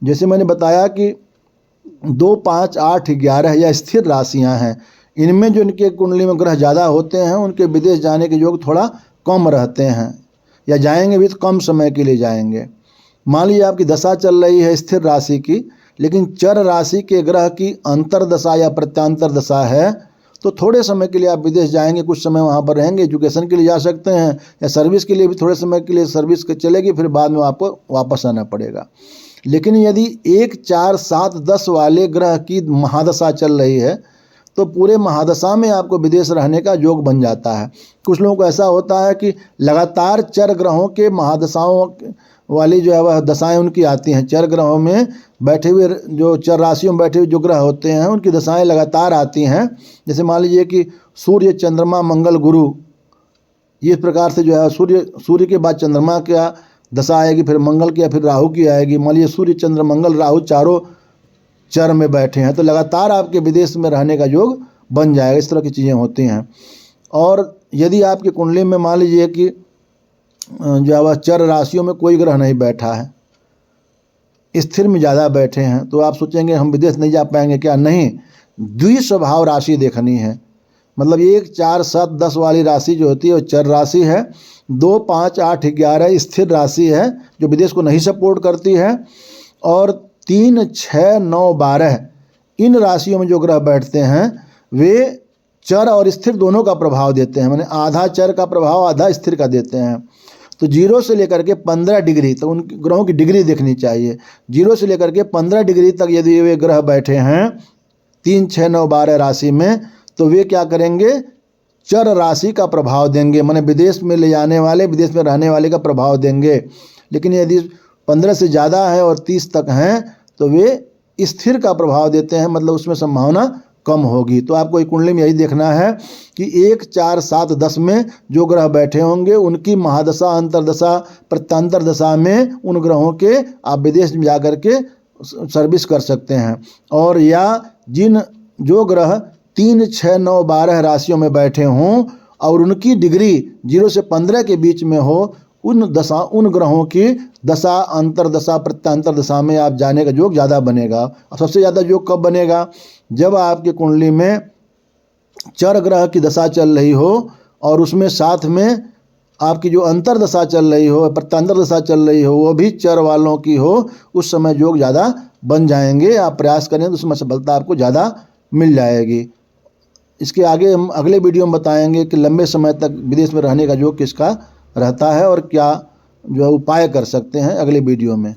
जैसे मैंने बताया कि 2, 5, 8, 11 या स्थिर राशियां हैं, इनमें जो इनके कुंडली में ग्रह ज़्यादा होते हैं उनके विदेश जाने के योग थोड़ा कम रहते हैं, या जाएंगे भी तो कम समय के लिए जाएंगे। मान लीजिए आपकी दशा चल रही है स्थिर राशि की, लेकिन चर राशि के ग्रह की अंतर्दशा या प्रत्यांतर दशा है, तो थोड़े समय के लिए आप विदेश जाएंगे, कुछ समय वहाँ पर रहेंगे, एजुकेशन के लिए जा सकते हैं, या सर्विस के लिए भी थोड़े समय के लिए सर्विस चलेगी, फिर बाद में आपको वापस आना पड़ेगा। लेकिन यदि 1, 4, 7, 10 वाले ग्रह की महादशा चल रही है तो पूरे महादशा में आपको विदेश रहने का योग बन जाता है। कुछ लोगों को ऐसा होता है कि लगातार चर ग्रहों के महादशाओं वाली जो है वह दशाएं उनकी आती हैं। चर ग्रहों में बैठे हुए, जो चर राशियों में बैठे हुए जो ग्रह होते हैं उनकी दशाएं लगातार आती हैं। जैसे मान लीजिए कि सूर्य, चंद्रमा, मंगल, गुरु, इस प्रकार से जो है सूर्य के बाद चंद्रमा का दशा आएगी, फिर मंगल की, या फिर राहु की आएगी। मान लीजिए सूर्य, चंद्र, मंगल, राहु चारों चर में बैठे हैं तो लगातार आपके विदेश में रहने का योग बन जाएगा। इस तरह की चीज़ें होती हैं। और यदि आपकी कुंडली में मान लीजिए कि जो है वह चर राशियों में कोई ग्रह नहीं बैठा है, स्थिर में ज़्यादा बैठे हैं, तो आप सोचेंगे हम विदेश नहीं जा पाएंगे क्या? नहीं, द्विस्वभाव राशि देखनी है। मतलब 1, 4, 7, 10 वाली राशि जो होती है वो चर राशि है। 2, 5, 8, 11 स्थिर राशि है जो विदेश को नहीं सपोर्ट करती है। और 3, 6, 9, 12 इन राशियों में जो ग्रह बैठते हैं वे चर और स्थिर दोनों का प्रभाव देते हैं। माने आधा चर का प्रभाव आधा स्थिर का देते हैं। तो 0 से लेकर के 15 डिग्री तक उन ग्रहों की डिग्री देखनी चाहिए। 0 से लेकर के 15 डिग्री तक यदि वे ग्रह बैठे हैं 3, 6, 9, 12 राशि में, तो वे क्या करेंगे? चर राशि का प्रभाव देंगे, माने विदेश में ले जाने वाले, विदेश में रहने वाले का प्रभाव देंगे। लेकिन यदि 15 से ज़्यादा है और 30 तक हैं तो वे स्थिर का प्रभाव देते हैं, मतलब उसमें संभावना कम होगी। तो आपको एक कुंडली में यही देखना है कि 1, 4, 7, 10 में जो ग्रह बैठे होंगे उनकी महादशा, अंतरदशा, प्रत्यांतर दशा में उन ग्रहों के आप विदेश में जाकर के सर्विस कर सकते हैं। और या जो ग्रह 3, 6, 9, 12 राशियों में बैठे हों और उनकी डिग्री 0 से 15 के बीच में हो, उन ग्रहों की दशा, अंतरदशा, प्रत्यांतर दशा में आप जाने का योग ज़्यादा बनेगा। और सबसे ज़्यादा योग कब बनेगा? जब आपकी कुंडली में चर ग्रह की दशा चल रही हो और उसमें साथ में आपकी जो अंतरदशा चल रही हो, प्रत्यांतर दशा चल रही हो, वो भी चर वालों की हो, उस समय योग ज़्यादा बन जाएंगे। आप प्रयास करें तो उसमें सफलता आपको ज़्यादा मिल जाएगी। इसके आगे हम अगले वीडियो में बताएंगे कि लंबे समय तक विदेश में रहने का योग किसका रहता है और क्या जो उपाय कर सकते हैं, अगले वीडियो में।